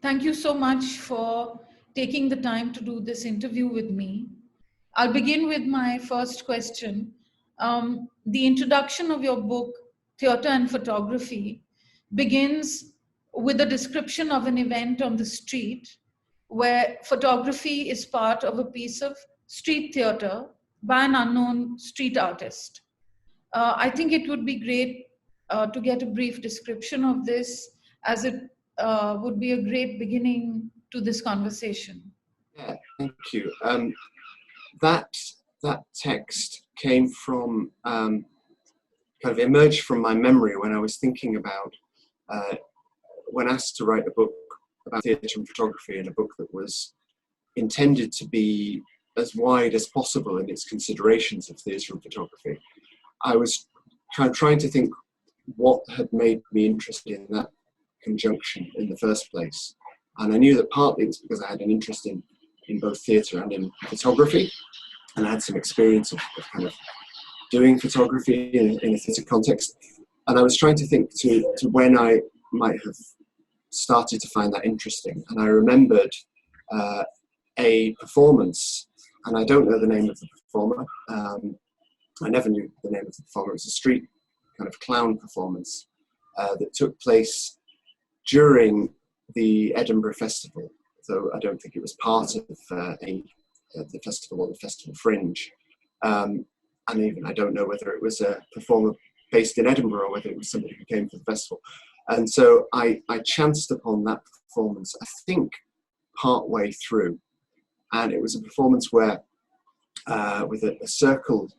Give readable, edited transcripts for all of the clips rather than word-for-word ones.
Thank you so much for taking the time to do this interview with me. I'll begin with my first question. The introduction of your book, Theatre and Photography, begins with a description of an event on the street where photography is part of a piece of street theatre by an unknown street artist. I think it would be great to get a brief description of this, as it would be a great beginning to this conversation. Yeah, thank you. That text came from kind of emerged from my memory when I was thinking about when asked to write a book about theatre and photography, and a book that was intended to be as wide as possible in its considerations of theatre and photography. I was trying to think what had made me interested in that conjunction in the first place. And I knew that partly it was because I had an interest in both theatre and in photography, and I had some experience of kind of doing photography in a theatre context. And I was trying to think to when I might have started to find that interesting. And I remembered a performance, and I don't know the name of the performer. I never knew the name of the performer. It was a street kind of clown performance that took place during the Edinburgh Festival, though I don't think it was part of the festival or the festival fringe. And even I don't know whether it was a performer based in Edinburgh or whether it was somebody who came for the festival. And so I chanced upon that performance, I think, part way through. And it was a performance where, with a circle,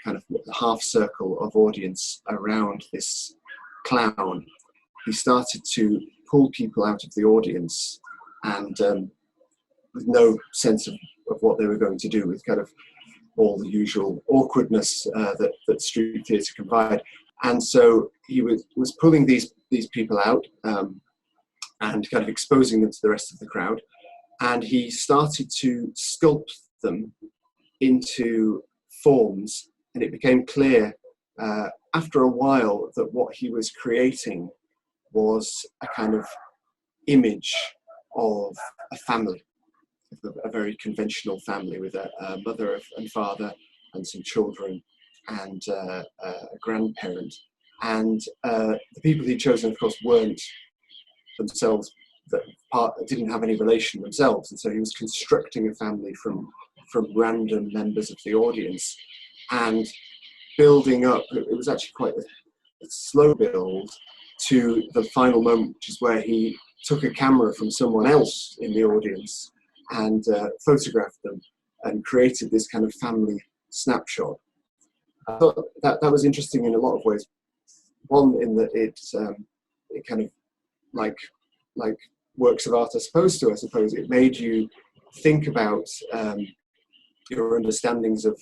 kind of a half circle of audience around this clown, he started to pull people out of the audience, and with no sense of what they were going to do, with kind of all the usual awkwardness that street theatre can provide. And so he was pulling these people out and kind of exposing them to the rest of the crowd. And he started to sculpt them into forms, and it became clear after a while that what he was creating was a kind of image of a family, a very conventional family with a mother and father and some children and a grandparent. And the people he'd chosen, of course, weren't themselves, didn't have any relation themselves. And so he was constructing a family from random members of the audience and building up. It was actually quite a slow build to the final moment, which is where he took a camera from someone else in the audience and photographed them and created this kind of family snapshot. I thought that was interesting in a lot of ways. One, in that it kind of like works of art are supposed to, I suppose. It made you think about your understandings of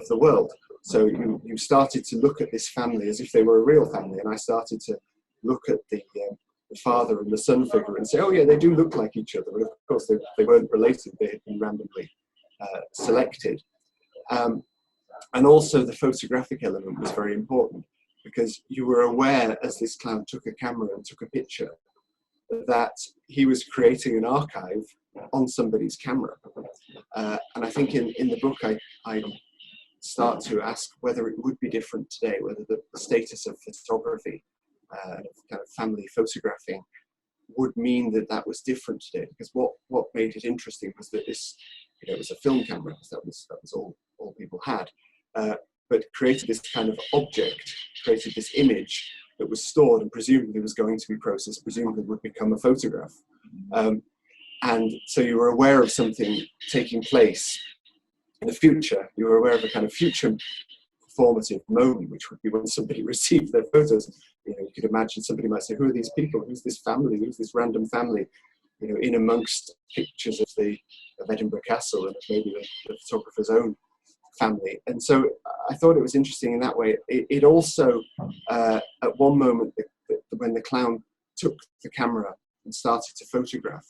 the world. So you started to look at this family as if they were a real family, and I started to look at the father and the son figure and say, oh yeah, they do look like each other. But of course they weren't related, they had been randomly selected. And also the photographic element was very important, because you were aware, as this clown took a camera and took a picture, that he was creating an archive on somebody's camera. And I think in the book I start to ask whether it would be different today, whether the status of photography and of kind of family photographing would mean that was different today. Because what made it interesting was that this, it was a film camera, because that was all people had, but created this kind of object, created this image that was stored and presumably was going to be processed, presumably would become a photograph. And so you were aware of something taking place in the future. You were aware of a kind of future formative moment, which would be when somebody received their photos. You could imagine somebody might say, who are these people? Who's this family? Who's this random family? In amongst pictures of Edinburgh Castle and maybe the photographer's own family. And so I thought it was interesting in that way. It also, at one moment, when the clown took the camera and started to photograph,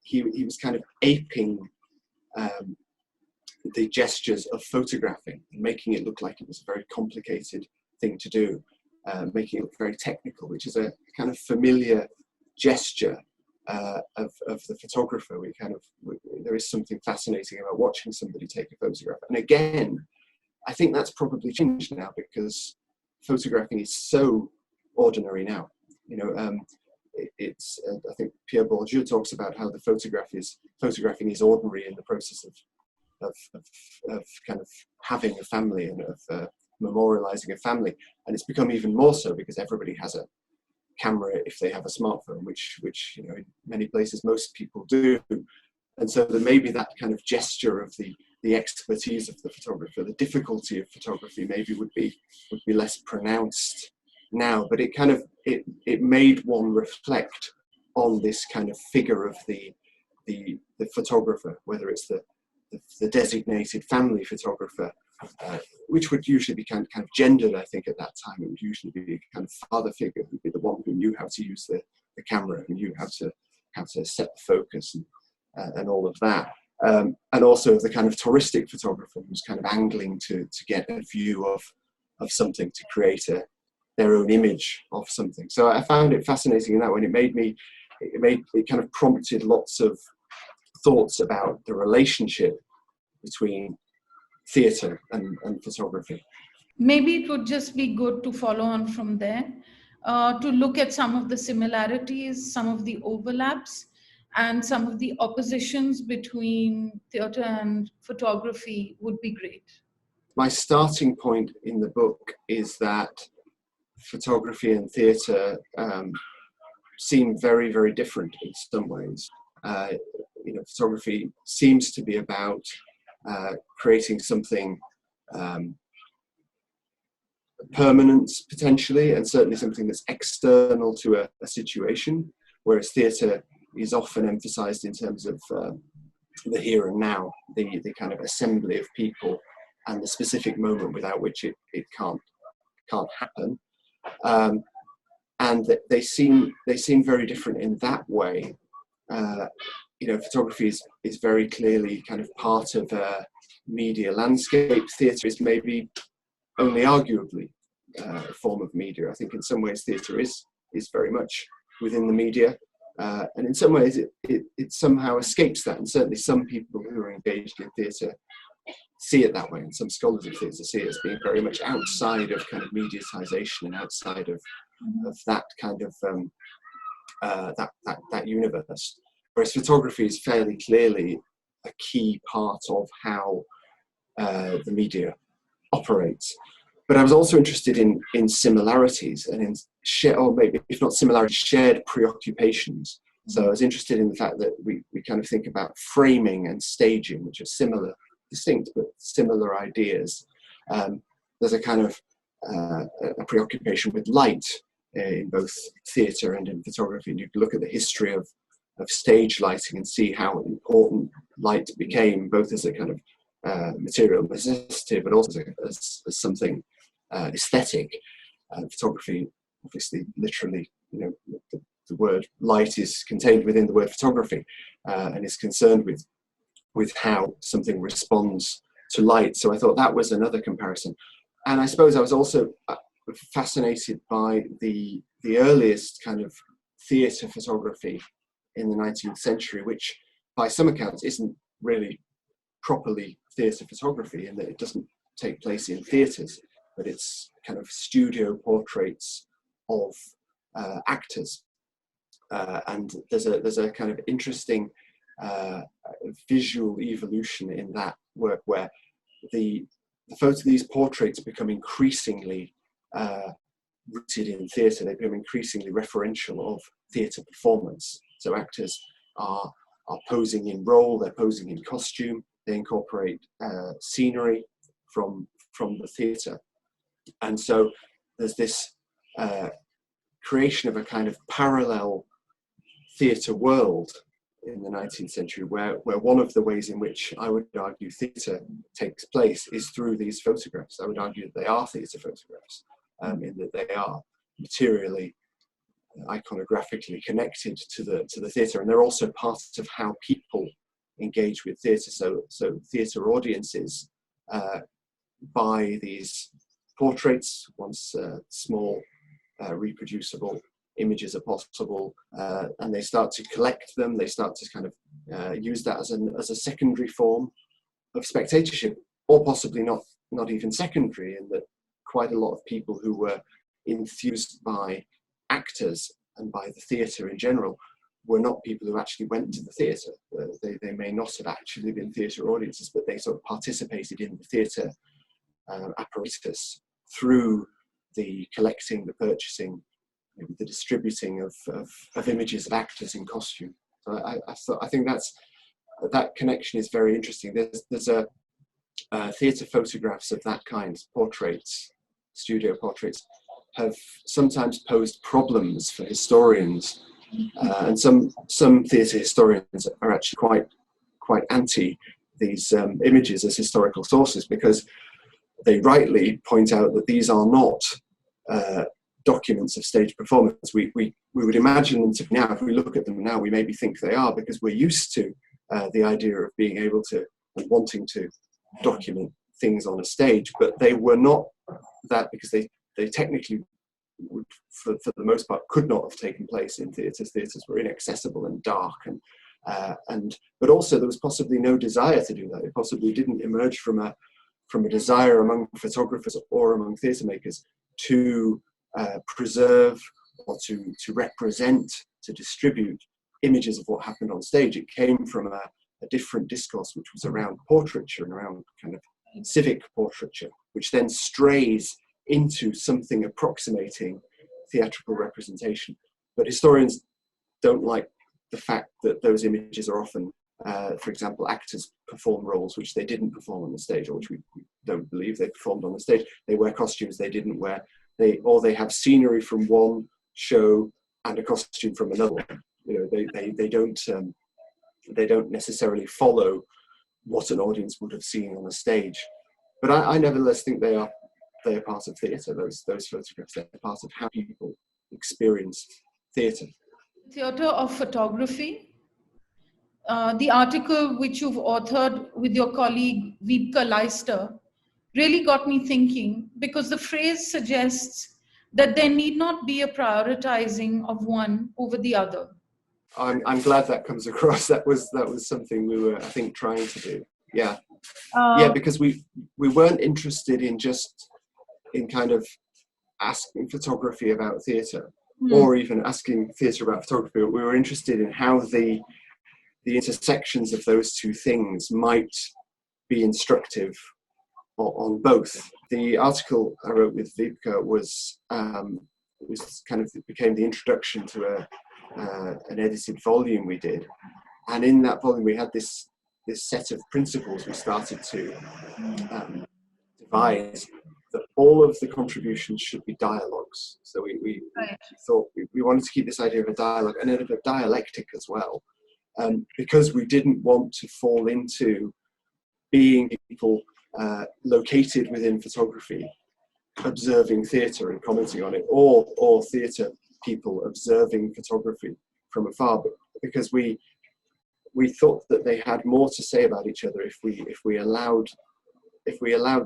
he was kind of aping the gestures of photographing and making it look like it was a very complicated thing to do, making it look very technical, which is a kind of familiar gesture of the photographer. There is something fascinating about watching somebody take a photograph. And again, I think that's probably changed now because photographing is so ordinary now. I think Pierre Bourdieu talks about how the photographing is ordinary in the process of kind of having a family and of memorializing a family, and it's become even more so because everybody has a camera if they have a smartphone, which in many places most people do, and so that maybe that kind of gesture of the expertise of the photographer, the difficulty of photography, maybe would be less pronounced now, but it made one reflect on this kind of figure of the photographer, whether it's the designated family photographer, which would usually be kind of gendered. I think at that time it would usually be a kind of father figure who'd be the one who knew how to use the camera, who knew how to set the focus and all of that. And also the kind of touristic photographer who's kind of angling to get a view of something, to create their own image of something. So I found it fascinating in that way. It kind of prompted lots of thoughts about the relationship between theatre and photography. Maybe it would just be good to follow on from there, to look at some of the similarities, some of the overlaps, and some of the oppositions between theatre and photography would be great. My starting point in the book is that photography and theatre seem very, very different in some ways. Photography seems to be about creating something permanent, potentially, and certainly something that's external to a situation, whereas theatre is often emphasised in terms of the here and now, the kind of assembly of people and the specific moment without which it can't happen. And they seem very different in that way. Photography is very clearly kind of part of a media landscape. Theatre is maybe only arguably a form of media. I think in some ways theatre is very much within the media, and in some ways it somehow escapes that. And certainly some people who are engaged in theatre see it that way, and some scholars of theatre see it as being very much outside of kind of mediatisation and outside of that kind of that universe. Whereas photography is fairly clearly a key part of how the media operates. But I was also interested in similarities and in or maybe if not similarities, shared preoccupations. So I was interested in the fact that we kind of think about framing and staging, which are similar, distinct but similar ideas. There's a kind of a preoccupation with light in both theatre and in photography. And you can look at the history of stage lighting and see how important light became, both as a kind of material necessity, but also as something aesthetic. Photography, obviously, literally, the word light is contained within the word photography, and is concerned with how something responds to light. So I thought that was another comparison. And I suppose I was also fascinated by the earliest kind of theatre photography in the 19th century, which by some accounts isn't really properly theatre photography, in that it doesn't take place in theatres, but it's kind of studio portraits of actors. And there's a kind of interesting visual evolution in that work where these portraits become increasingly rooted in theatre. They become increasingly referential of theatre performance. So actors are posing in role, they're posing in costume, they incorporate scenery from the theatre. And so there's this creation of a kind of parallel theatre world in the 19th century, where one of the ways in which I would argue theatre takes place is through these photographs. I would argue that they are theatre photographs, in that they are materially, iconographically connected to the theatre, and they're also part of how people engage with theatre. So theatre audiences buy these portraits, once small, reproducible images are possible, and they start to collect them. They start to kind of use that as a secondary form of spectatorship, or possibly not even secondary, in that quite a lot of people who were enthused by actors and by the theatre in general were not people who actually went to the theatre. They may not have actually been theatre audiences, but they sort of participated in the theatre apparatus through the collecting, the purchasing, maybe the distributing of images of actors in costume. So I think that connection is very interesting. There's a theatre photographs of that kind, portraits, studio portraits, have sometimes posed problems for historians, and some theatre historians are actually quite anti these images as historical sources, because they rightly point out that these are not documents of stage performance. We would imagine them to be now. If we look at them now, we maybe think they are, because we're used to the idea of being able to and wanting to document things on a stage, but they were not that, because they technically would, for the most part, could not have taken place in theatres. Theatres were inaccessible and dark, but also there was possibly no desire to do that. It possibly didn't emerge from a desire among photographers or among theatre makers to preserve or to represent, to distribute images of what happened on stage. It came from a different discourse, which was around portraiture and around kind of civic portraiture, which then strays into something approximating theatrical representation. But historians don't like the fact that those images are often, for example, actors perform roles which they didn't perform on the stage, or which we don't believe they performed on the stage. They wear costumes they didn't wear. They have scenery from one show and a costume from another one. You know, they don't necessarily follow what an audience would have seen on the stage. But I nevertheless think they are part of theatre. Those photographs, they're part of how people experience theatre. Theatre of photography. The article which you've authored with your colleague Wiebke Leister really got me thinking, because the phrase suggests that there need not be a prioritizing of one over the other. I'm glad that comes across. That was something we were, I think, trying to do. Yeah, because we weren't interested in just in kind of asking photography about theatre, or even asking theatre about photography. But we were interested in how the intersections of those two things might be instructive on both. The article I wrote with Wiebke was kind of became the introduction to an edited volume we did, and in that volume we had this set of principles we started to devise, that all of the contributions should be dialogues. So we thought we wanted to keep this idea of a dialogue and of a dialectic as well, because we didn't want to fall into being people located within photography, observing theatre and commenting on it, or theatre people observing photography from afar, but because we thought that they had more to say about each other if we allowed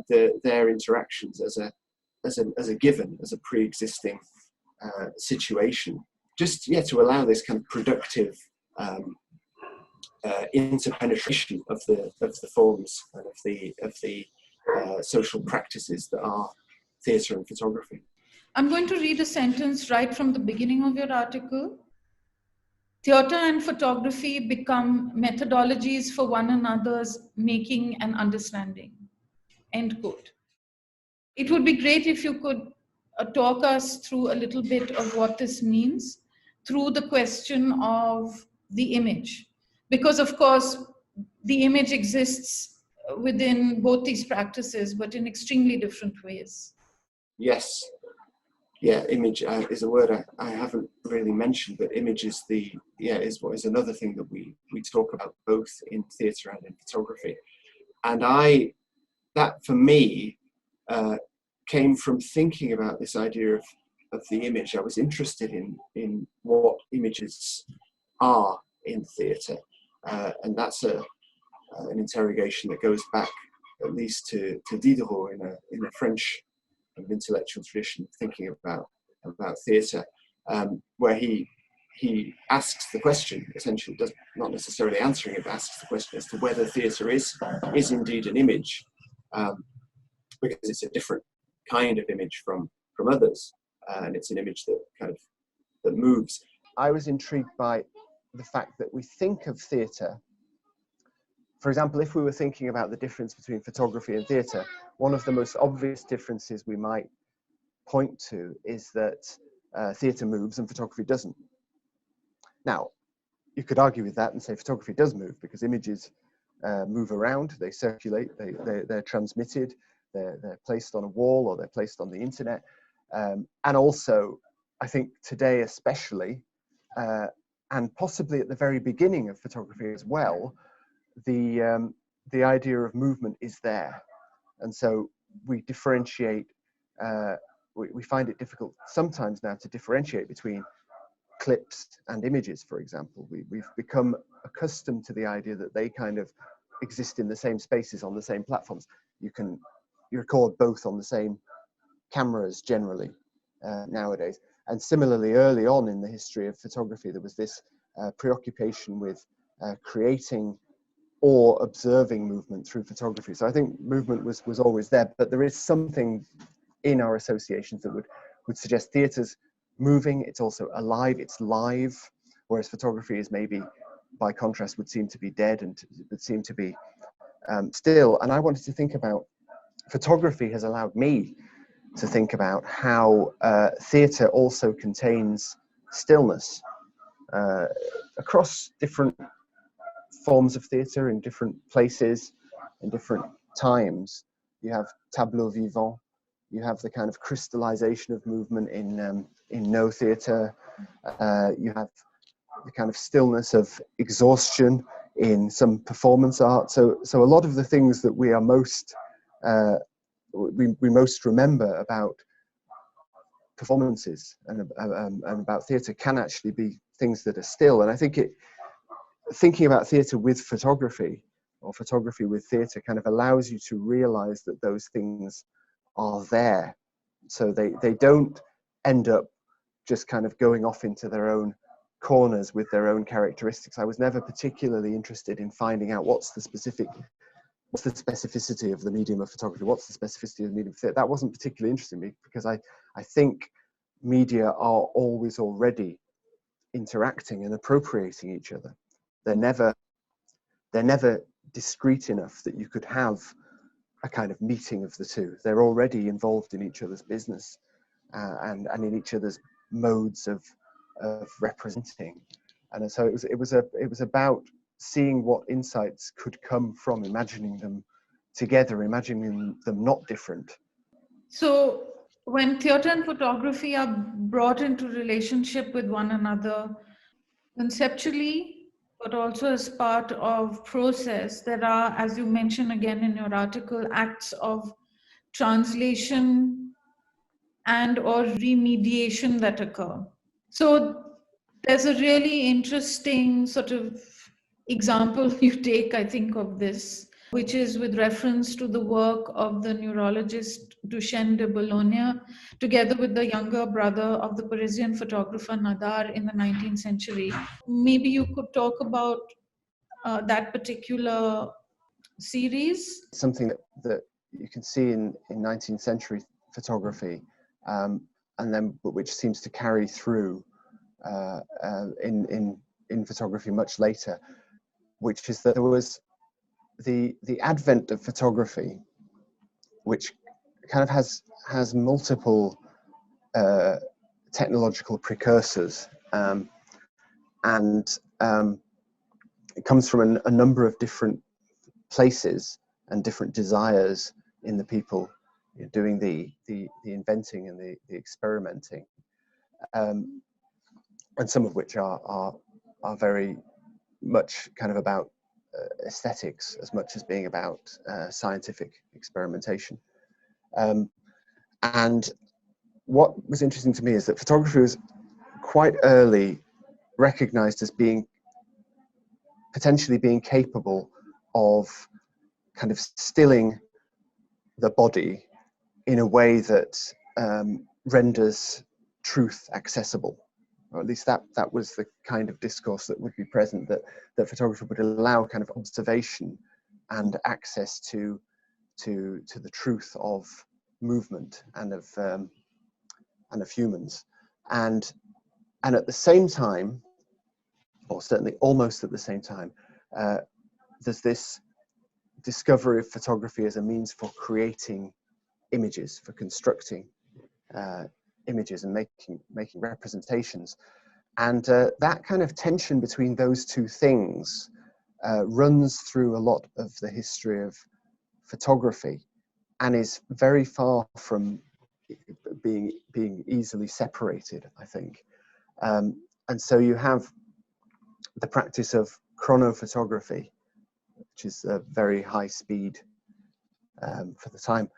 their interactions as a given, as a pre-existing situation, just to allow this kind of productive interpenetration of the forms and of the social practices that are theatre and photography. I'm going to read a sentence right from the beginning of your article. Theatre and photography become methodologies for one another's making and understanding. End quote. It would be great if you could talk us through a little bit of what this means through the question of the image. Because, of course, the image exists within both these practices, but in extremely different ways. Yes. Yeah, image is a word I haven't really mentioned, but image is is another thing that we talk about both in theatre and in photography. And that for me came from thinking about this idea of the image. I was interested in what images are in theatre, and that's an interrogation that goes back at least to Diderot in a French intellectual tradition, thinking about theatre. where he asks the question, essentially, not necessarily answering it, but asks the question as to whether theatre is indeed an image, because it's a different kind of image from others, and it's an image that moves. I was intrigued by the fact that we think of theatre, for example, if we were thinking about the difference between photography and theatre, one of the most obvious differences we might point to is that theatre moves and photography doesn't. Now, you could argue with that and say photography does move because images move around, they circulate, they're transmitted, they're placed on a wall or they're placed on the internet. And also, I think today especially, and possibly at the very beginning of photography as well, the idea of movement is there. And so we differentiate, we find it difficult sometimes now to differentiate between clips and images, for example. We've become accustomed to the idea that they kind of exist in the same spaces on the same platforms. You record both on the same cameras generally nowadays. And similarly, early on in the history of photography, there was this preoccupation with creating or observing movement through photography. So I think movement was always there, but there is something in our associations that would suggest theatre's moving, it's also alive, it's live, whereas photography is maybe, by contrast, would seem to be dead and would seem to be still. And I wanted to think about, photography has allowed me to think about how theatre also contains stillness across different forms of theatre in different places, in different times. You have tableau vivant, you have the kind of crystallization of movement in no theatre, you have the kind of stillness of exhaustion in some performance art. So a lot of the things that we are most, we most remember about performances and about theatre can actually be things that are still. And I think thinking about theatre with photography or photography with theatre kind of allows you to realize that those things are there. So they don't end up just kind of going off into their own corners with their own characteristics. I was never particularly interested in finding out what's the specificity of the medium of photography, what's the specificity of the medium of theatre. That wasn't particularly interesting to me because I think media are always already interacting and appropriating each other. They're never discrete enough that you could have a kind of meeting of the two. They're already involved in each other's business and in each other's modes of representing. And so it was about seeing what insights could come from imagining them together, imagining them not different. So when theatre and photography are brought into relationship with one another, conceptually, but also as part of process, there are, as you mentioned again in your article, acts of translation and or remediation that occur. So there's a really interesting sort of example you take, I think, of this, which is with reference to the work of the neurologist Duchenne de Boulogne, together with the younger brother of the Parisian photographer Nadar in the 19th century. Maybe you could talk about that particular series. Something that you can see in 19th century photography, and then which seems to carry through in photography much later, which is that there was the advent of photography, which kind of has multiple technological precursors, and it comes from a number of different places and different desires in the people doing the inventing and the experimenting, and some of which are very much kind of about aesthetics as much as being about scientific experimentation. And what was interesting to me is that photography was quite early recognized as potentially being capable of kind of stilling the body in a way that renders truth accessible. or at least that was the kind of discourse that would be present, that photography would allow kind of observation and access to the truth of movement and of humans. And at the same time, or certainly almost at the same time, there's this discovery of photography as a means for creating images, for constructing images and making representations. And that kind of tension between those two things runs through a lot of the history of photography, and is very far from being easily separated, I think. And so you have the practice of chronophotography, which is a very high speed for the time,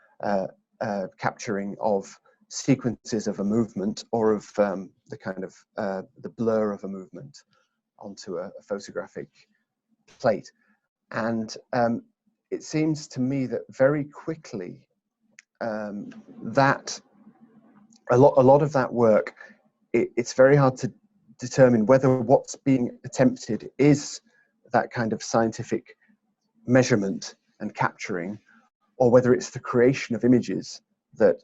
capturing of sequences of a movement, or of the kind of the blur of a movement onto a photographic plate. And it seems to me that very quickly that a lot of that work, it's very hard to determine whether what's being attempted is that kind of scientific measurement and capturing, or whether it's the creation of images that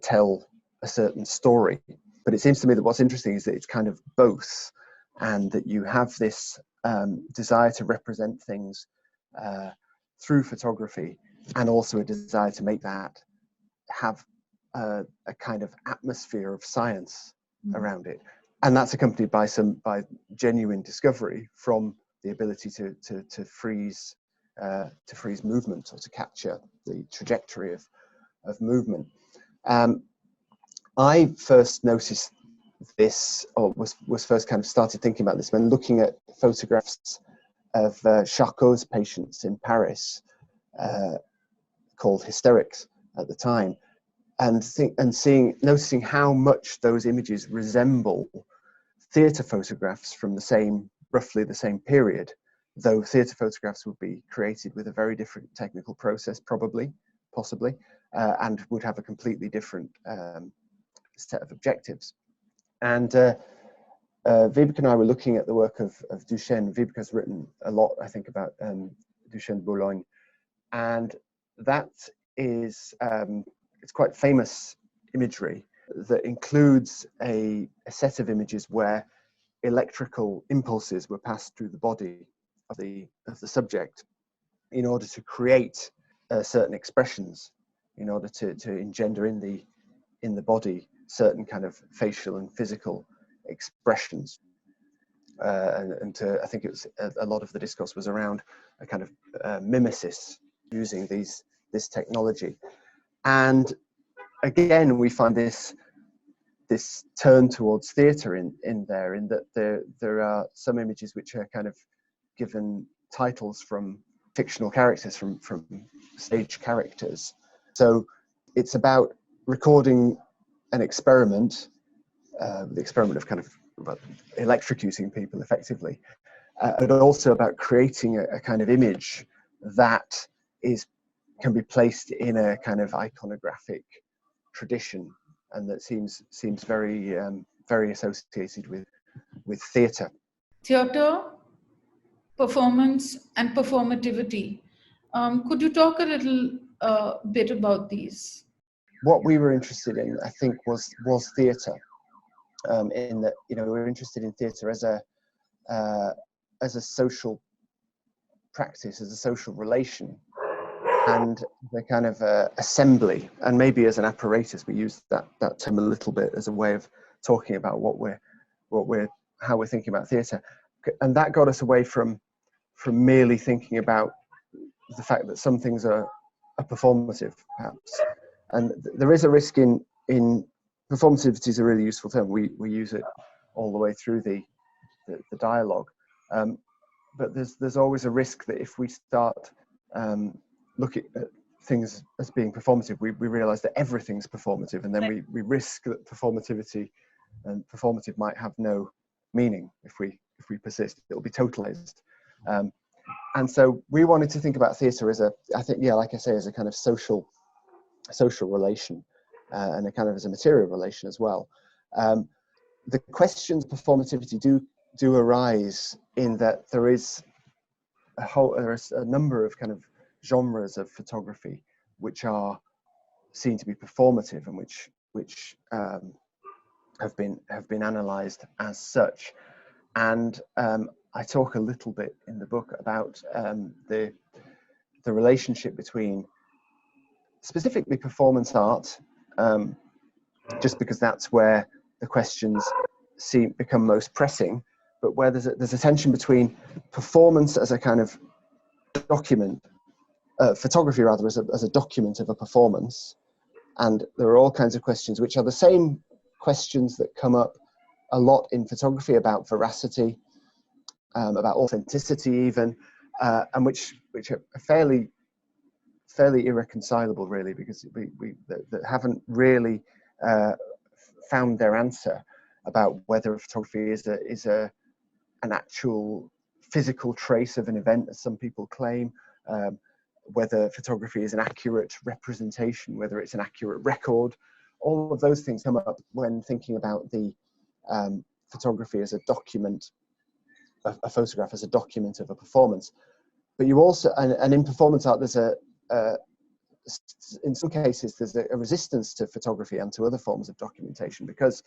tell a certain story. But it seems to me that what's interesting is that it's kind of both, and that you have this desire to represent things through photography, and also a desire to make that have a kind of atmosphere of science around it. And that's accompanied by genuine discovery from the ability to freeze movement, or to capture the trajectory of movement. I first noticed this, or was first kind of started thinking about this, when looking at photographs of Charcot's patients in Paris, called hysterics at the time, and noticing how much those images resemble theatre photographs from roughly the same period, though theatre photographs would be created with a very different technical process, possibly, and would have a completely different set of objectives. And Vibeke and I were looking at the work of Duchenne. Vibeke has written a lot, I think, about Duchenne Boulogne, and that is it's quite famous imagery that includes a set of images where electrical impulses were passed through the body of the subject in order to create certain expressions, in order to engender in the body certain kind of facial and physical expressions. I think it was a lot of the discourse was around a kind of mimesis using this technology. And again, we find this turn towards theatre in that there are some images which are kind of given titles from fictional characters, from stage characters. So it's about recording an experiment, the experiment of kind of electrocuting people effectively, but also about creating a kind of image that can be placed in a kind of iconographic tradition, and that seems very very associated with theatre. Theatre, performance, and performativity. Could you talk a little bit about these? What we were interested in, I think, was theatre. In that, we were interested in theatre as a social practice, as a social relation, and the kind of assembly, and maybe as an apparatus. We use that term a little bit as a way of talking about how we're thinking about theatre, and that got us away from merely thinking about the fact that some things are performative, perhaps. And there is a risk in performativity is a really useful term. We use it all the way through the dialogue, but there's always a risk that if we start looking at things as being performative, we realize that everything's performative, and then we risk that performativity and performative might have no meaning if we persist. It'll be totalized. And so we wanted to think about theatre as like I say, as a kind of social relation, and a kind of as a material relation as well. the questions of performativity do arise in that there is a number of kind of genres of photography which are seen to be performative and which have been analysed as such. And I talk a little bit in the book about the relationship between specifically performance art, just because that's where the questions become most pressing, but where there's a tension between performance as a kind of document, photography rather as a document of a performance, and there are all kinds of questions which are the same questions that come up a lot in photography about veracity, about authenticity even, and which are fairly irreconcilable really, because we that haven't really found their answer about whether photography is an actual physical trace of an event, as some people claim, whether photography is an accurate representation, whether it's an accurate record. All of those things come up when thinking about the photography as a document, a photograph as a document of a performance. But you also, and in performance art, there's in some cases, there's a resistance to photography and to other forms of documentation, because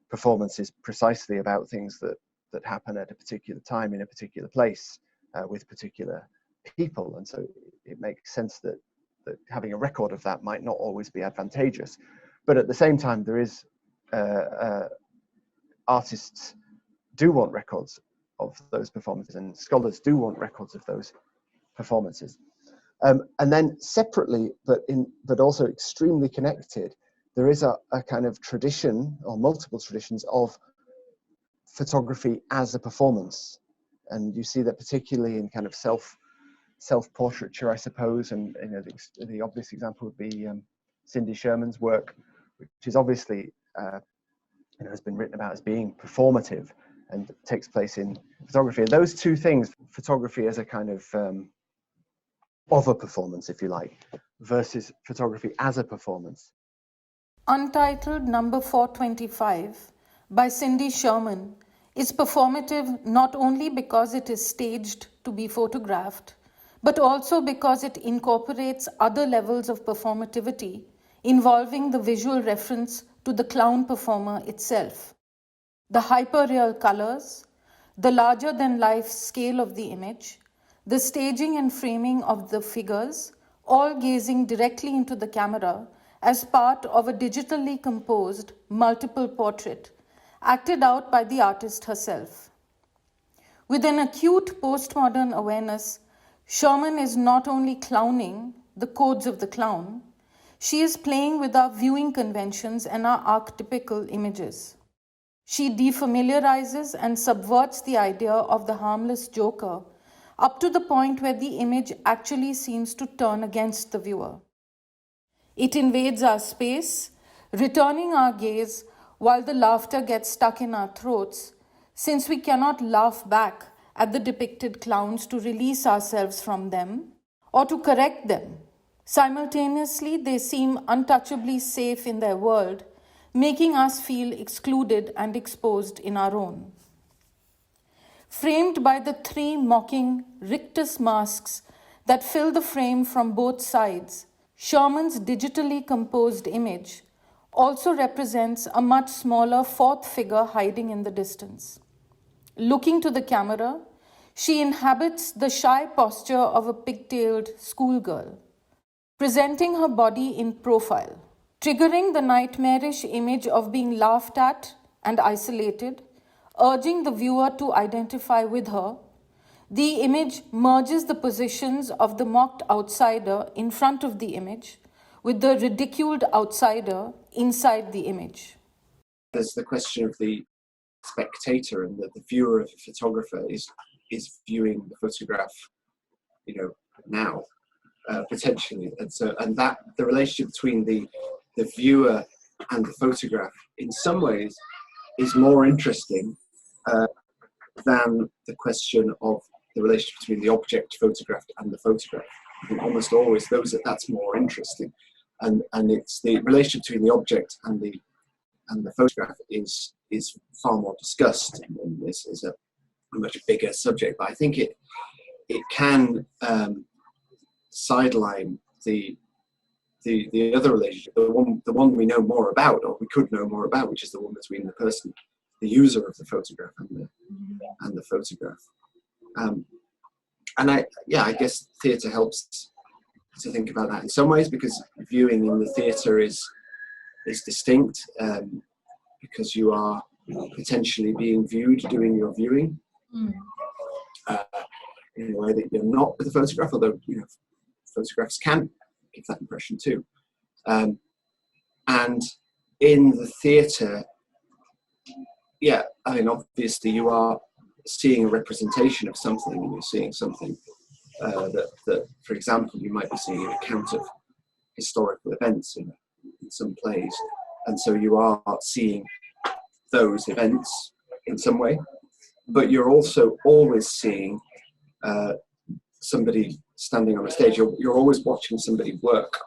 performance is precisely about things that happen at a particular time in a particular place with particular people, and so it makes sense that having a record of that might not always be advantageous. But at the same time, there is artists do want records of those performances, and scholars do want records of those performances. And then separately, but also extremely connected, there is a kind of tradition, or multiple traditions, of photography as a performance. And you see that particularly in kind of self-portraiture, I suppose, and the obvious example would be Cindy Sherman's work, which is obviously has been written about as being performative and takes place in photography. And those two things, photography as a kind of a performance, if you like, versus photography as a performance. Untitled number 425 by Cindy Sherman is performative not only because it is staged to be photographed, but also because it incorporates other levels of performativity involving the visual reference to the clown performer itself. The hyperreal colors, the larger-than-life scale of the image, the staging and framing of the figures, all gazing directly into the camera as part of a digitally composed multiple portrait, acted out by the artist herself. With an acute postmodern awareness, Sherman is not only clowning the codes of the clown, she is playing with our viewing conventions and our archetypical images. She defamiliarizes and subverts the idea of the harmless joker up to the point where the image actually seems to turn against the viewer. It invades our space, returning our gaze while the laughter gets stuck in our throats, since we cannot laugh back at the depicted clowns to release ourselves from them or to correct them. Simultaneously, they seem untouchably safe in their world, making us feel excluded and exposed in our own. Framed by the three mocking rictus masks that fill the frame from both sides, Sherman's digitally composed image also represents a much smaller fourth figure hiding in the distance. Looking to the camera, she inhabits the shy posture of a pigtailed schoolgirl, presenting her body in profile, triggering the nightmarish image of being laughed at and isolated, urging the viewer to identify with her. The image merges the positions of the mocked outsider in front of the image with the ridiculed outsider inside the image. There's the question of the spectator, and that the viewer of a photographer is viewing the photograph, now, potentially. And that the relationship between the viewer and the photograph in some ways is more interesting than the question of the relationship between the object photographed and the photograph. I think almost always that's more interesting, and it's the relationship between the object and the and the photograph is far more discussed, and this is a much bigger subject. But I think it can sideline the other relationship, the one we know more about, or we could know more about, which is the one between the person, the user of the photograph, and the photograph. And I guess theatre helps to think about that in some ways, because viewing in the theatre is distinct, because you are potentially being viewed doing your viewing in a way that you're not with a photograph, although photographs can give that impression too. And in the theatre, obviously you are seeing a representation of something, and you're seeing something that, for example, you might be seeing an account of historical events in some plays, and so you are seeing those events in some way, but you're also always seeing somebody standing on a stage. You're always watching somebody work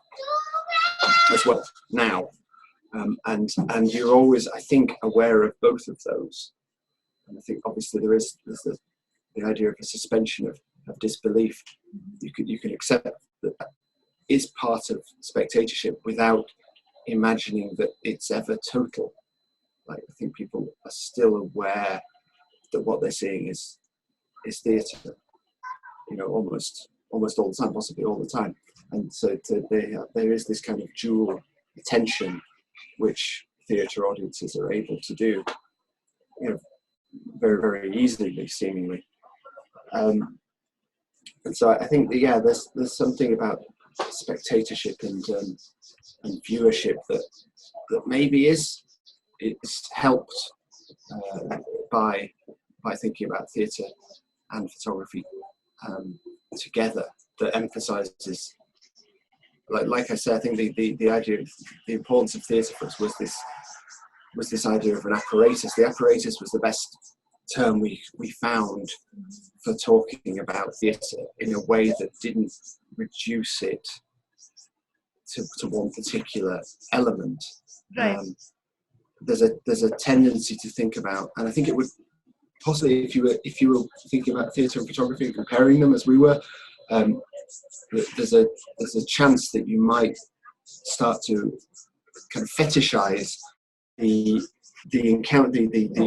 as well now, and you're always, I think, aware of both of those. And I think obviously there's the idea of a suspension of disbelief. You can accept that is part of spectatorship without imagining that it's ever total. Like, I think people are still aware that what they're seeing is theatre, almost all the time, possibly all the time. And so there is this kind of dual attention which theatre audiences are able to do, very, very easily, seemingly. And so I think there's something about spectatorship and viewership that maybe is helped by thinking about theatre and photography together, that emphasises, like I said, I think the idea of the importance of theatre for us was this idea of an apparatus. The apparatus was the best term we found for talking about theatre in a way that didn't reduce it to one particular element. Right. There's a tendency to think about, and I think it would possibly, if you were thinking about theatre and photography and comparing them as we were, there's a chance that you might start to kind of fetishize the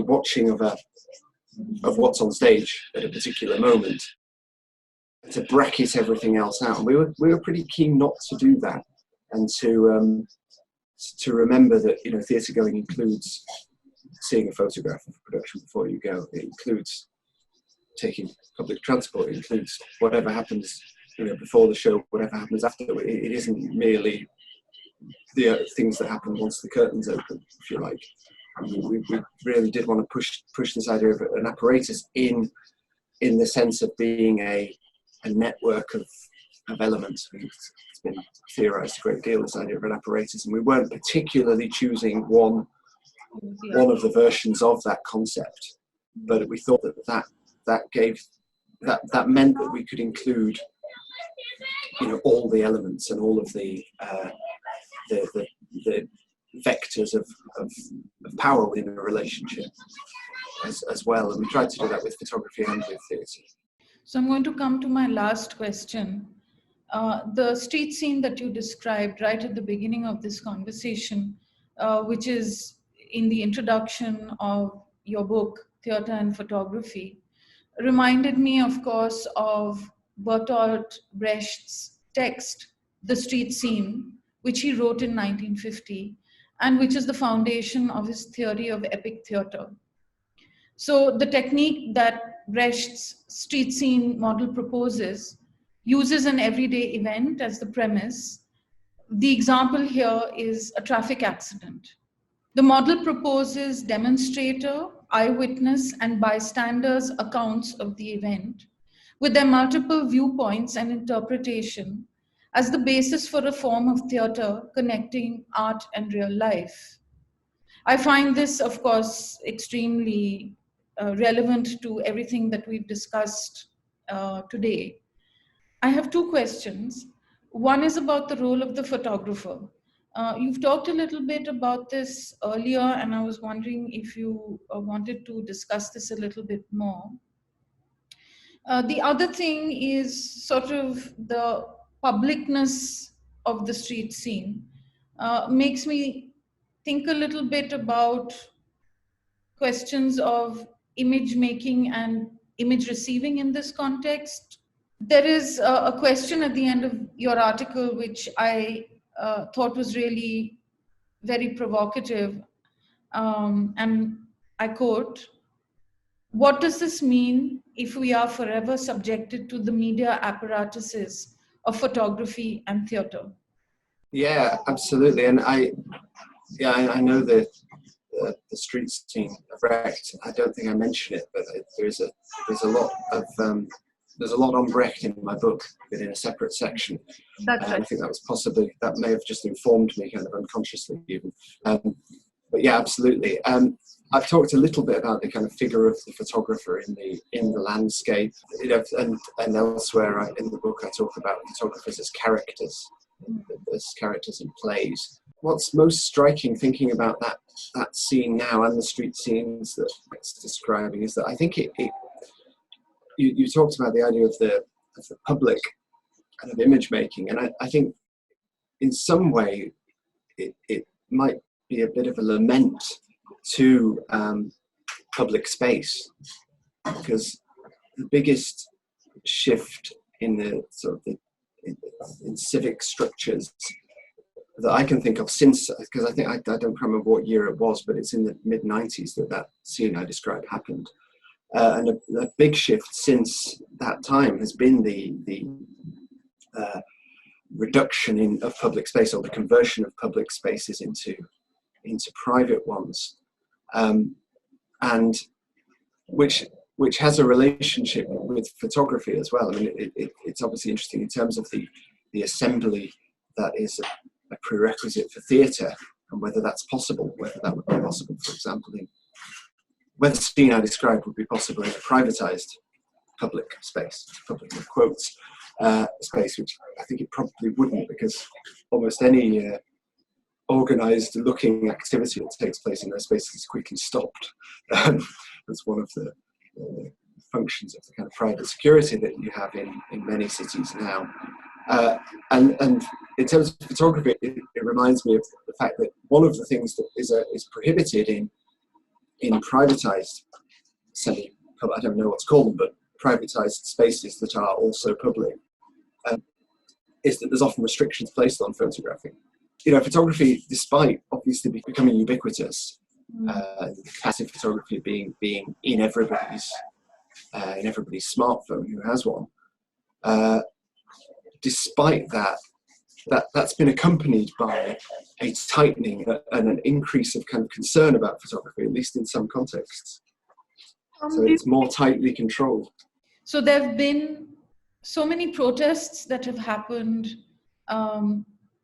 watching of what's on stage at a particular moment, to bracket everything else out. And we were pretty keen not to do that, and to remember that theatre going includes seeing a photograph of a production before you go. It includes taking public transport. It includes whatever happens before the show, whatever happens after. It isn't merely the things that happen once the curtains open, if you like. We really did want to push this idea of an apparatus in the sense of being a network of elements. It's been theorised a great deal, this idea of an apparatus, and we weren't particularly choosing one of the versions of that concept, but we thought that meant that we could include all the elements and all of the vectors of power within a relationship as well. And we tried to do that with photography and with theatre. So I'm going to come to my last question. The street scene that you described right at the beginning of this conversation, which is in the introduction of your book, Theatre and Photography, reminded me, of course, of Bertolt Brecht's text, The Street Scene, which he wrote in 1950, and which is the foundation of his theory of epic theatre. So the technique that Brecht's street scene model proposes uses an everyday event as the premise. The example here is a traffic accident. The model proposes demonstrator, eyewitness, and bystanders' accounts of the event, with their multiple viewpoints and interpretation as the basis for a form of theatre connecting art and real life. I find this, of course, extremely relevant to everything that we've discussed today. I have two questions. One is about the role of the photographer. You've talked a little bit about this earlier, and I was wondering if you wanted to discuss this a little bit more. The other thing is sort of the publicness of the street scene. Makes me think a little bit about questions of image making and image receiving in this context. There is a question at the end of your article which I thought was really very provocative. And I quote, "What does this mean if we are forever subjected to the media apparatuses of photography and theatre?" Yeah, absolutely. And I know the street scene of Brecht. I don't think I mentioned it, but there's a lot of there's a lot on Brecht in my book, but in a separate section. That's right. I think that may have just informed me kind of unconsciously even. But yeah, absolutely. I've talked a little bit about the kind of figure of the photographer in the landscape, and elsewhere in the book I talk about photographers as characters in plays. What's most striking thinking about that scene now and the street scenes that it's describing is that I think you talked about the idea of the public kind of image making, and I think in some way it might be a bit of a lament to public space, because the biggest shift in the sort of in civic structures that I can think of since, because I think I don't remember what year it was, but it's in the mid-90s that scene I described happened, and a big shift since that time has been the reduction of public space, or the conversion of public spaces into private ones, and which has a relationship with photography as well. I mean, it's obviously interesting in terms of the assembly that is a prerequisite for theatre, and whether that would be possible, for example, whether the scene I described would be possible in a privatised public space, public quotes, space, which I think it probably wouldn't, because almost any organised looking activity that takes place in those spaces is quickly stopped. That's one of the functions of the kind of private security that you have in many cities now. And in terms of photography, it reminds me of the fact that one of the things that is prohibited in privatised I don't know what's called them, but privatised spaces that are also public, is that there's often restrictions placed on photographing. You know, photography, despite obviously becoming ubiquitous, passive photography being in everybody's smartphone who has one, despite that's been accompanied by a tightening and an increase of kind of concern about photography, at least in some contexts. So it's more tightly controlled. So there have been so many protests that have happened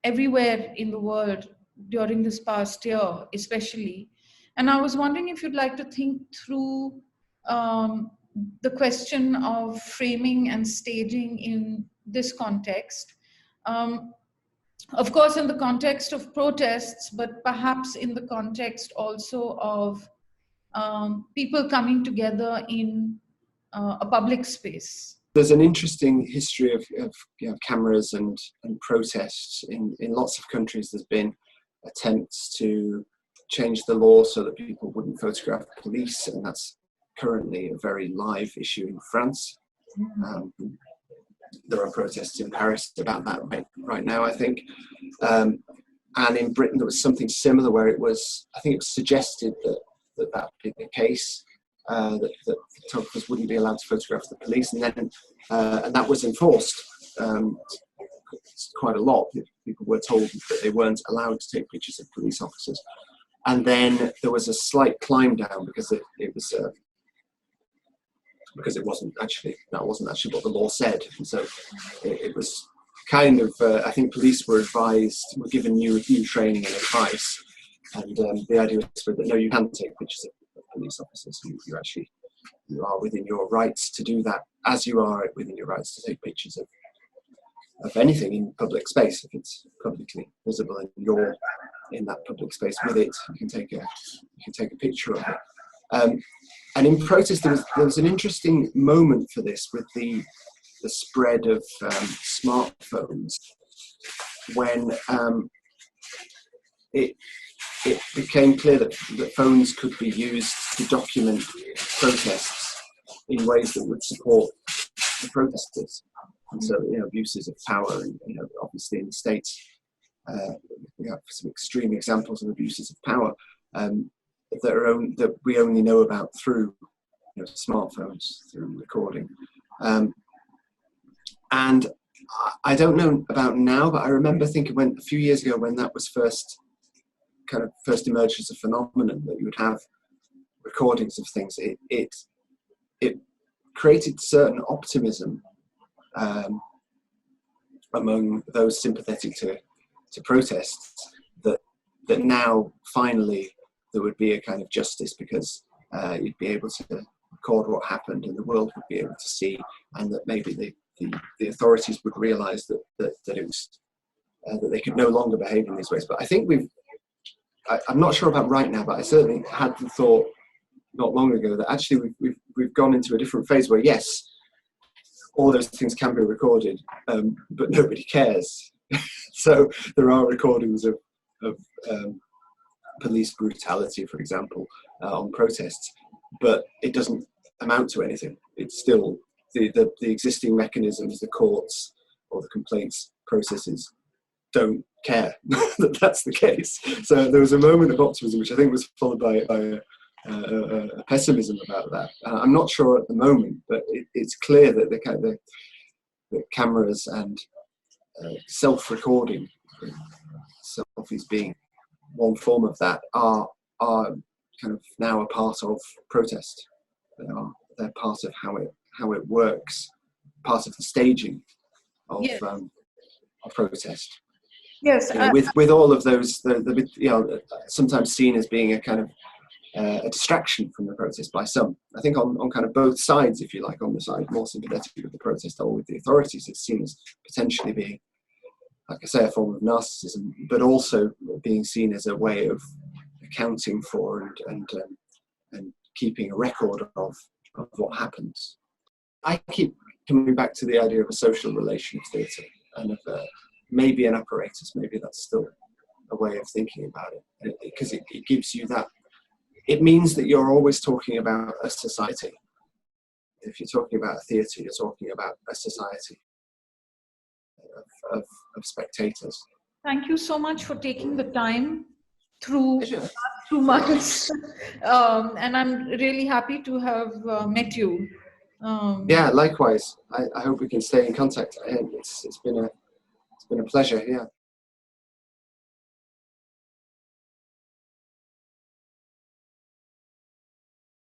everywhere in the world during this past year, especially. And I was wondering if you'd like to think through the question of framing and staging in this context. Of course, in the context of protests, but perhaps in the context also of people coming together in a public space. There's an interesting history of cameras and protests in lots of countries. There's been attempts to change the law so that people wouldn't photograph police, and that's currently a very live issue in France. There are protests in Paris about that right now, I think. And in Britain, there was something similar where I think it was suggested that would be the case, that photographers wouldn't be allowed to photograph the police, and that was enforced quite a lot. People were told that they weren't allowed to take pictures of police officers, and then there was a slight climb down because it wasn't actually what the law said, and so it was kind of I think police were given new training and advice, and the idea was that no, you can take pictures of police officers. You are within your rights to do that, as you are within your rights to take pictures anything in public space. If it's publicly visible and you're in that public space with it, you can take a picture of it. And in protest, there was an interesting moment for this with the spread of smartphones, when it became clear that phones could be used to document protests in ways that would support the protesters. And so, abuses of power, and obviously in the States, we have some extreme examples of abuses of power that we only know about through smartphones, through recording. And I don't know about now, but I remember thinking a few years ago when that was first emerged as a phenomenon, that you would have recordings of things. It created certain optimism among those sympathetic to protests that now finally there would be a kind of justice, because you'd be able to record what happened and the world would be able to see, and that maybe the authorities would realise that it was that they could no longer behave in these ways. But I think I'm not sure about right now, but I certainly had the thought not long ago that actually we've gone into a different phase where, yes, all those things can be recorded, but nobody cares. So there are recordings of police brutality, for example, on protests, but it doesn't amount to anything. It's still the existing mechanisms, the courts or the complaints processes don't care that that's the case. So there was a moment of optimism, which I think was followed by a pessimism about that. I'm not sure at the moment, but it's clear that the cameras and self-recording, selfies being one form of that, are kind of now a part of protest. They're part of how it works, part of the staging of Yes. Of protest. Yes, with all of those, sometimes seen as being a kind of a distraction from the protest by some. I think on kind of both sides, if you like, on the side more sympathetic with the protest or with the authorities, it's seen as potentially being, like I say, a form of narcissism, but also being seen as a way of accounting for and keeping a record of what happens. I keep coming back to the idea of a social relation of theatre and of maybe an apparatus. Maybe that's still a way of thinking about it, because it gives you that. It means that you're always talking about a society. If you're talking about a theatre, you're talking about a society of spectators. thank you so much for taking the time through Sure. 2 months, and I'm really happy to have met you. Yeah, likewise. I hope we can stay in contact. It's been a pleasure. Yeah.